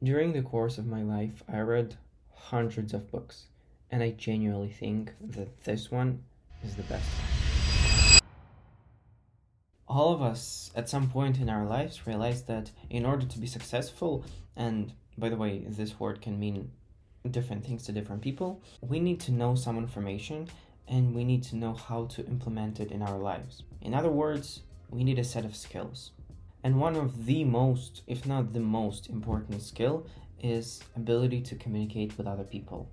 During the course of my life, I read hundreds of books, and I genuinely think that this one is the best one. All of us at some point in our lives realize that in order to be successful, and by the way, this word can mean different things to different people, we need to know some information and we need to know how to implement it in our lives. In other words, we need a set of skills. And one of the most, if not the most important skill is ability to communicate with other people.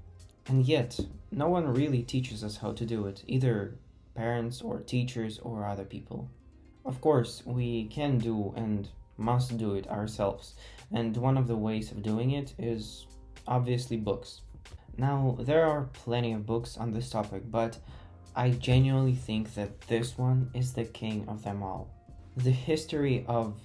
And yet, no one really teaches us how to do it, either parents or teachers or other people. Of course, we can do and must do it ourselves, and one of the ways of doing it is obviously books. Now, there are plenty of books on this topic, but I genuinely think that this one is the king of them all. The history of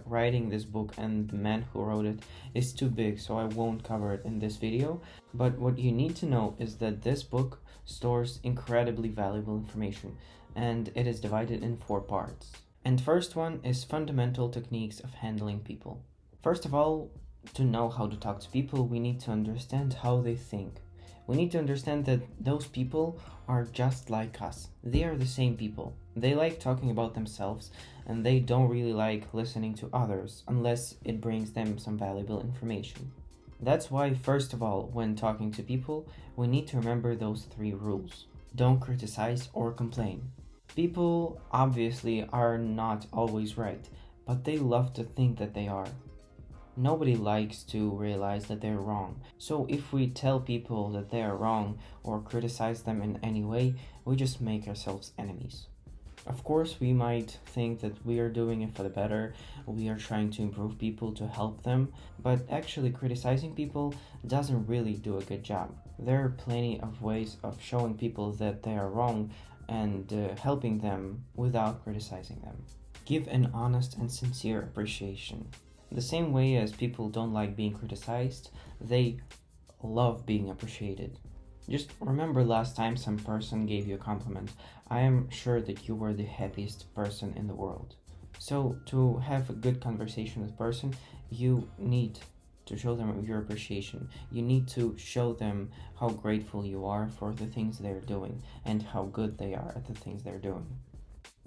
writing this book and the man who wrote it is too big, so I won't cover it in this video. But what you need to know is that this book stores incredibly valuable information, and it is divided in 4 parts. And first one is fundamental techniques of handling people. First of all, to know how to talk to people, we need to understand how they think. We need to understand that those people are just like us. They are the same people. They like talking about themselves and they don't really like listening to others unless it brings them some valuable information. That's why, first of all, when talking to people, we need to remember those 3 rules. Don't criticize or complain. People obviously are not always right, but they love to think that they are. Nobody likes to realize that they're wrong. So if we tell people that they are wrong or criticize them in any way, we just make ourselves enemies. Of course, we might think that we are doing it for the better, we are trying to improve people to help them, but actually criticizing people doesn't really do a good job. There are plenty of ways of showing people that they are wrong and helping them without criticizing them. Give an honest and sincere appreciation. The same way as people don't like being criticized, they love being appreciated. Just remember last time some person gave you a compliment. I am sure that you were the happiest person in the world. So to have a good conversation with a person, you need to show them your appreciation. You need to show them how grateful you are for the things they're doing and how good they are at the things they're doing.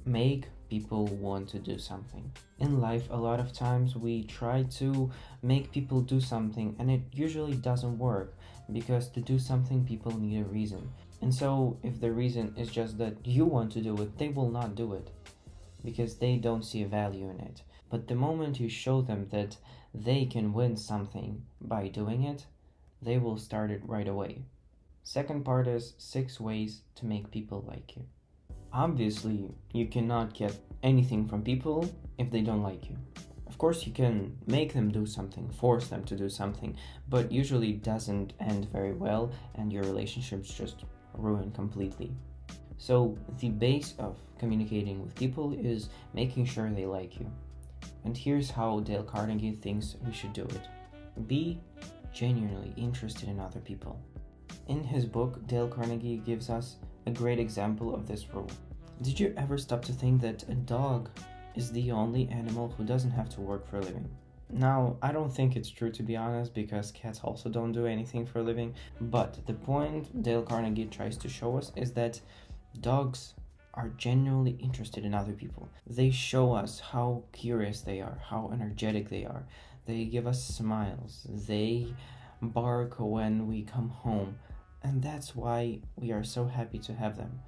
Make people want to do something. In life, a lot of times we try to make people do something and it usually doesn't work because to do something people need a reason. And so if the reason is just that you want to do it, they will not do it because they don't see a value in it. But the moment you show them that they can win something by doing it, they will start it right away. Second part is 6 ways to make people like you. Obviously, you cannot get anything from people if they don't like you. Of course, you can make them do something, force them to do something, but usually it doesn't end very well and your relationships just ruin completely. So the base of communicating with people is making sure they like you. And here's how Dale Carnegie thinks we should do it. Be genuinely interested in other people. In his book, Dale Carnegie gives us a great example of this rule. Did you ever stop to think that a dog is the only animal who doesn't have to work for a living? Now, I don't think it's true, to be honest, because cats also don't do anything for a living, but the point Dale Carnegie tries to show us is that dogs are genuinely interested in other people. They show us how curious they are, how energetic they are. They give us smiles. They bark when we come home. And that's why we are so happy to have them.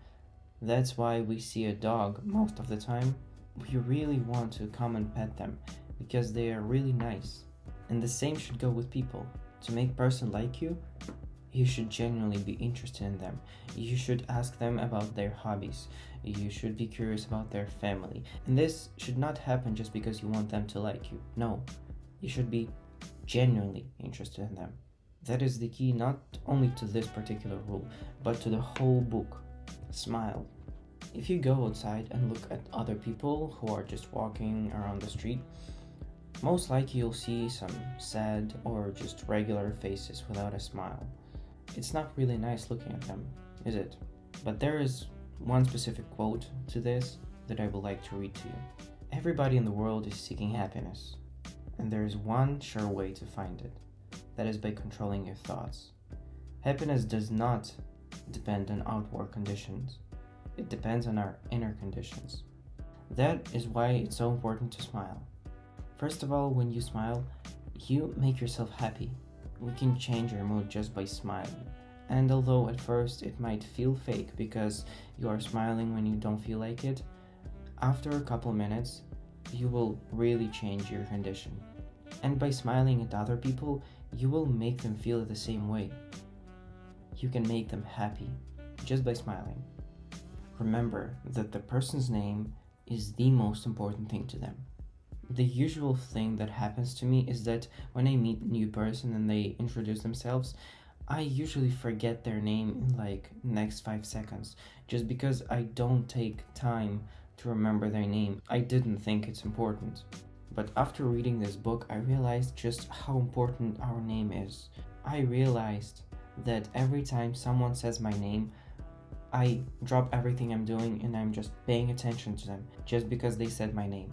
That's why we see a dog most of the time. We really want to come and pet them because they are really nice. And the same should go with people. To make a person like you, you should genuinely be interested in them. You should ask them about their hobbies. You should be curious about their family. And this should not happen just because you want them to like you. No, you should be genuinely interested in them. That is the key not only to this particular rule, but to the whole book. Smile. If you go outside and look at other people who are just walking around the street, most likely you'll see some sad or just regular faces without a smile. It's not really nice looking at them, is it? But there is one specific quote to this that I would like to read to you. Everybody in the world is seeking happiness, and there is one sure way to find it. That is by controlling your thoughts. Happiness does not depend on outward conditions. It depends on our inner conditions. That is why it's so important to smile. First of all, when you smile, you make yourself happy. We can change your mood just by smiling. And although at first it might feel fake because you are smiling when you don't feel like it, after a couple minutes, you will really change your condition. And by smiling at other people, you will make them feel the same way. You can make them happy just by smiling. Remember that the person's name is the most important thing to them. The usual thing that happens to me is that when I meet a new person and they introduce themselves, I usually forget their name in like next 5 seconds just because I don't take time to remember their name. I didn't think it's important. But after reading this book, I realized just how important our name is. I realized that every time someone says my name, I drop everything I'm doing and I'm just paying attention to them just because they said my name.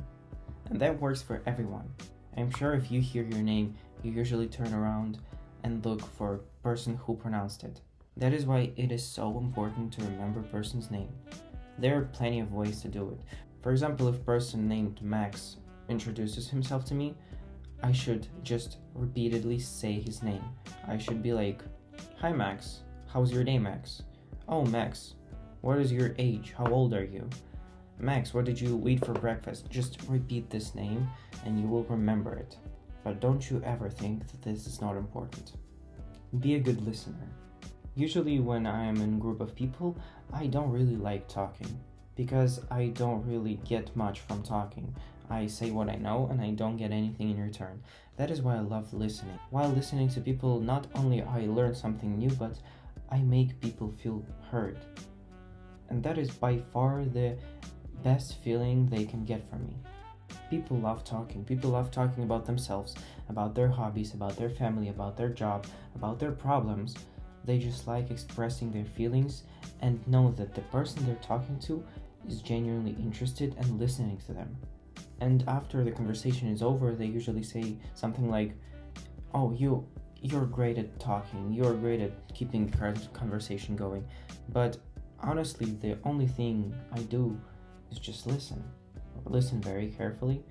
And that works for everyone. I'm sure if you hear your name, you usually turn around and look for a person who pronounced it. That is why it is so important to remember a person's name. There are plenty of ways to do it. For example, if a person named Max introduces himself to me, I should just repeatedly say his name. I should be like, "Hi Max, how's your day, Max? Oh Max, what is your age? How old are you? Max, what did you eat for breakfast?" Just repeat this name and you will remember it. But don't you ever think that this is not important. Be a good listener. Usually when I am in a group of people, I don't really like talking because I don't really get much from talking. I say what I know and I don't get anything in return. That is why I love listening. While listening to people, not only I learn something new, but I make people feel heard. And that is by far the best feeling they can get from me. People love talking. People love talking about themselves, about their hobbies, about their family, about their job, about their problems. They just like expressing their feelings and know that the person they're talking to is genuinely interested and listening to them. And after the conversation is over, they usually say something like, "Oh, you're great at talking. You're great at keeping the conversation going." But honestly, the only thing I do is just listen. Listen very carefully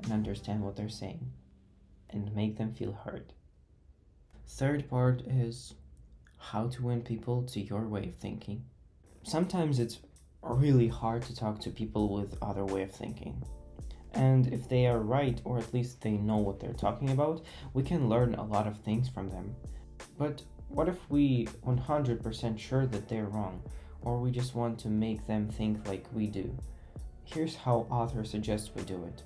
and understand what they're saying and make them feel heard. Third part is how to win people to your way of thinking. Sometimes it's really hard to talk to people with other way of thinking. And if they are right, or at least they know what they're talking about, we can learn a lot of things from them. But what if we 100% sure that they're wrong, or we just want to make them think like we do? Here's how author suggests we do it.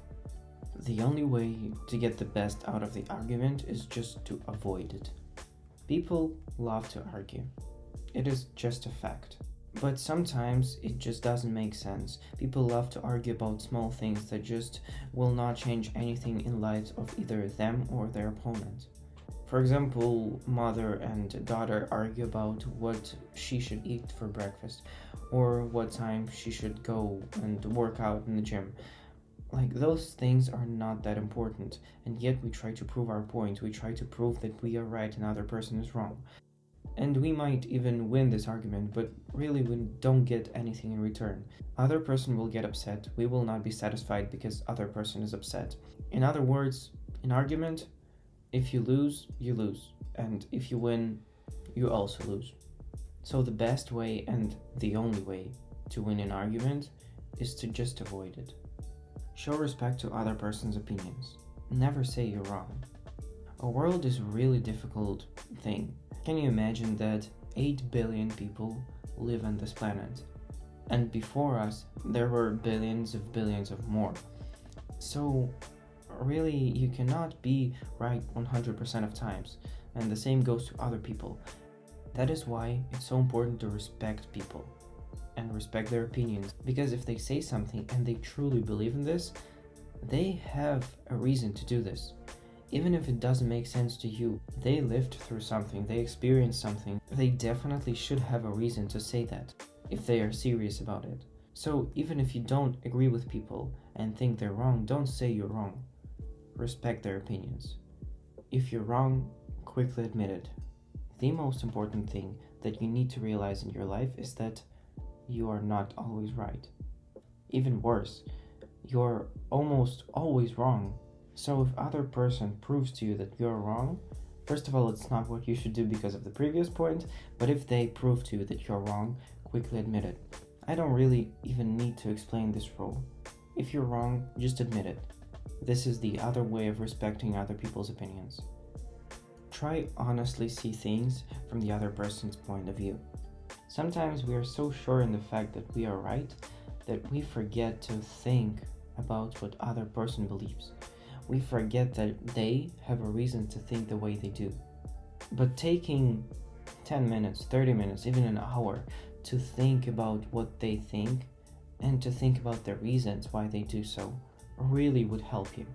The only way to get the best out of the argument is just to avoid it. People love to argue. It is just a fact. But sometimes it just doesn't make sense. People love to argue about small things that just will not change anything in lives of either them or their opponent. For example, mother and daughter argue about what she should eat for breakfast or what time she should go and work out in the gym. Like, those things are not that important, and yet we try to prove our point. We try to prove that we are right and the other person is wrong. And we might even win this argument, but really we don't get anything in return. Other person will get upset. We will not be satisfied because other person is upset. In other words, in argument, if you lose, you lose. And if you win, you also lose. So the best way and the only way to win an argument is to just avoid it. Show respect to other person's opinions. Never say you're wrong. A world is a really difficult thing. Can you imagine that 8 billion people live on this planet? And before us, there were billions of more. So really, you cannot be right 100% of times. And the same goes to other people. That is why it's so important to respect people and respect their opinions. Because if they say something and they truly believe in this, they have a reason to do this. Even if it doesn't make sense to you, they lived through something, they experienced something, they definitely should have a reason to say that, if they are serious about it. So even if you don't agree with people and think they're wrong, don't say you're wrong. Respect their opinions. If you're wrong, quit quickly admit it. The most important thing that you need to realize in your life is that you are not always right. Even worse, you're almost always wrong. So if other person proves to you that you're wrong, first of all, it's not what you should do because of the previous point, but if they prove to you that you're wrong, quickly admit it. I don't really even need to explain this rule. If you're wrong, just admit it. This is the other way of respecting other people's opinions. Try honestly see things from the other person's point of view. Sometimes we are so sure in the fact that we are right that we forget to think about what other person believes. We forget that they have a reason to think the way they do. But taking 10 minutes, 30 minutes, even an hour to think about what they think and to think about the reasons why they do so really would help you.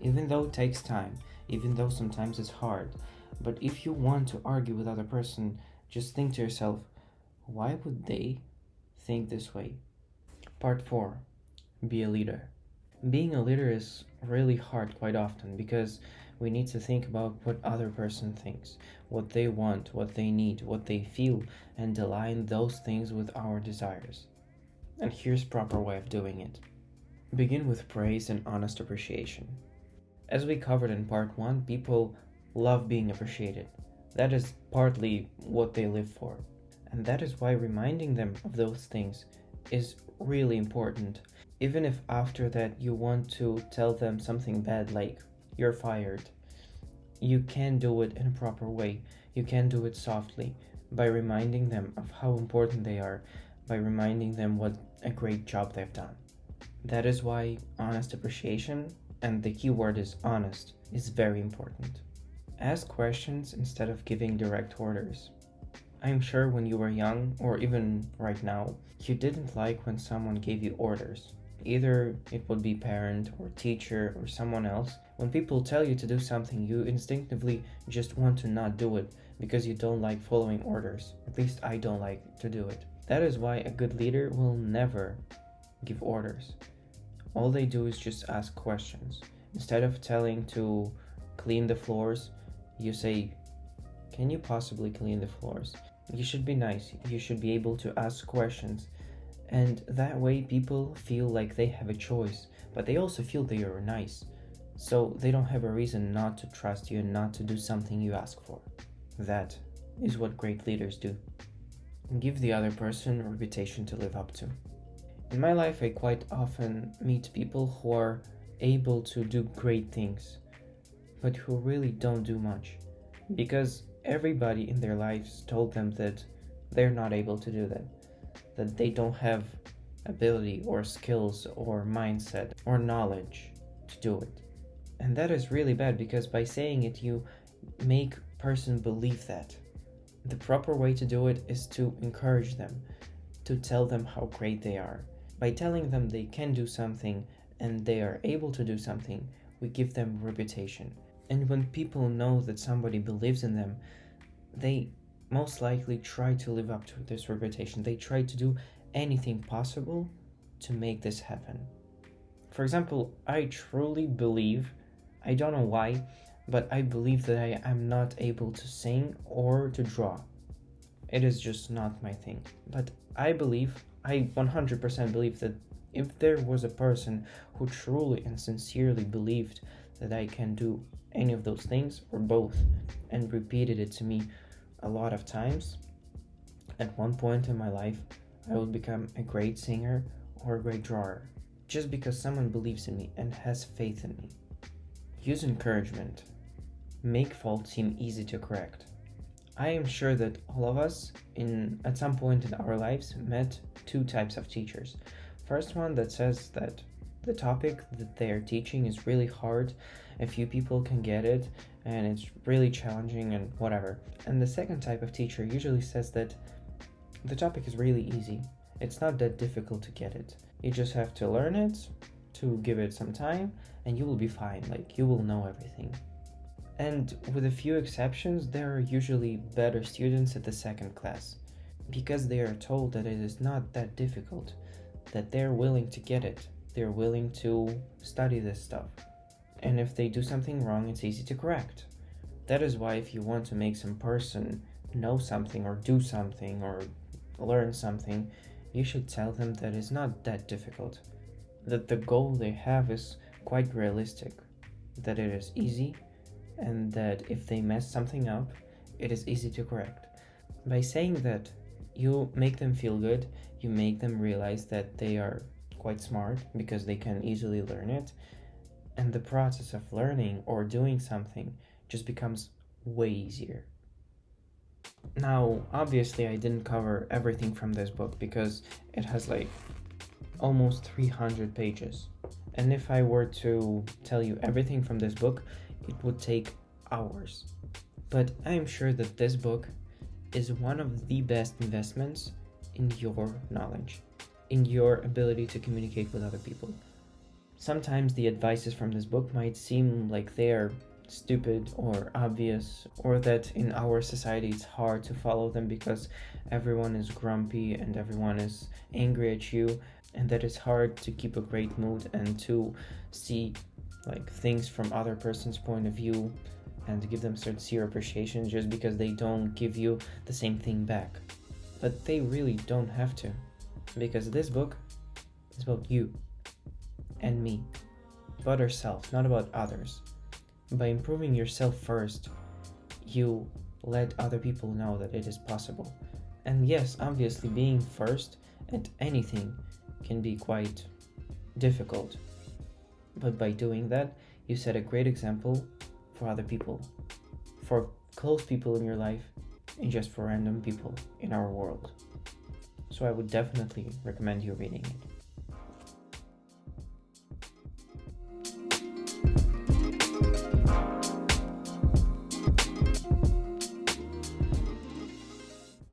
Even though it takes time, even though sometimes it's hard. But if you want to argue with other person, just think to yourself, why would they think this way? Part 4. Be a leader. Being a leader is really hard quite often because we need to think about what other person thinks, what they want, what they need, what they feel, and align those things with our desires. And here's proper way of doing it. Begin with praise and honest appreciation. As we covered in part 1, people love being appreciated. That is partly what they live for. And that is why reminding them of those things is really important. Even if after that you want to tell them something bad like you're fired, you can do it in a proper way. You can do it softly by reminding them of how important they are, by reminding them what a great job they've done. That is why honest appreciation, and the key word is honest, is very important. Ask questions instead of giving direct orders. I'm sure when you were young, or even right now, you didn't like when someone gave you orders. Either it would be parent or teacher or someone else. When people tell you to do something, you instinctively just want to not do it because you don't like following orders. At least I don't like to do it. That is why a good leader will never give orders. All they do is just ask questions. Instead of telling to clean the floors, you say, can you possibly clean the floors? You should be nice. You should be able to ask questions. And that way people feel like they have a choice, but they also feel they are nice. So they don't have a reason not to trust you and not to do something you ask for. That is what great leaders do. Give the other person a reputation to live up to. In my life, I quite often meet people who are able to do great things, but who really don't do much, because everybody in their lives told them that they're not able to do that they don't have ability or skills or mindset or knowledge to do it. And that is really bad, because by saying it, you make person believe that. The proper way to do it is to encourage them, to tell them how great they are. By telling them they can do something and they are able to do something, we give them reputation. And when people know that somebody believes in them, they most likely try to live up to this reputation. They try to do anything possible to make this happen. For example, I truly believe, I don't know why, but I believe that I am not able to sing or to draw. It is just not my thing. But I 100% believe that if there was a person who truly and sincerely believed that I can do any of those things or both, and repeated it to me a lot of times, at one point in my life I would become a great singer or a great drawer, just because someone believes in me and has faith in me. Use encouragement. Make faults seem easy to correct. I am sure that all of us at some point in our lives met two types of teachers. First one that says that the topic that they are teaching is really hard, a few people can get it, and it's really challenging and whatever. And the second type of teacher usually says that the topic is really easy. It's not that difficult to get it. You just have to learn it, to give it some time, and you will be fine. Like, you will know everything. And with a few exceptions, there are usually better students at the second class, because they are told that it is not that difficult, that they're willing to get it. They're willing to study this stuff. And if they do something wrong, it's easy to correct. That is why if you want to make some person know something or do something or learn something, you should tell them that it's not that difficult, that the goal they have is quite realistic, that it is easy, and that if they mess something up, it is easy to correct. By saying that, you make them feel good, you make them realize that they are quite smart because they can easily learn it, and the process of learning or doing something just becomes way easier. Now, obviously, I didn't cover everything from this book because it has like almost 300 pages. And if I were to tell you everything from this book, it would take hours. But I am sure that this book is one of the best investments in your knowledge, in your ability to communicate with other people. Sometimes the advices from this book might seem like they are stupid or obvious, or that in our society it's hard to follow them because everyone is grumpy and everyone is angry at you, and that it's hard to keep a great mood and to see like things from other person's point of view and to give them sincere appreciation just because they don't give you the same thing back. But they really don't have to, because this book is about you and me, about ourselves, not about others. By improving yourself first, you let other people know that it is possible. And yes, obviously being first at anything can be quite difficult. But by doing that, you set a great example for other people, for close people in your life, and just for random people in our world. So I would definitely recommend you reading it.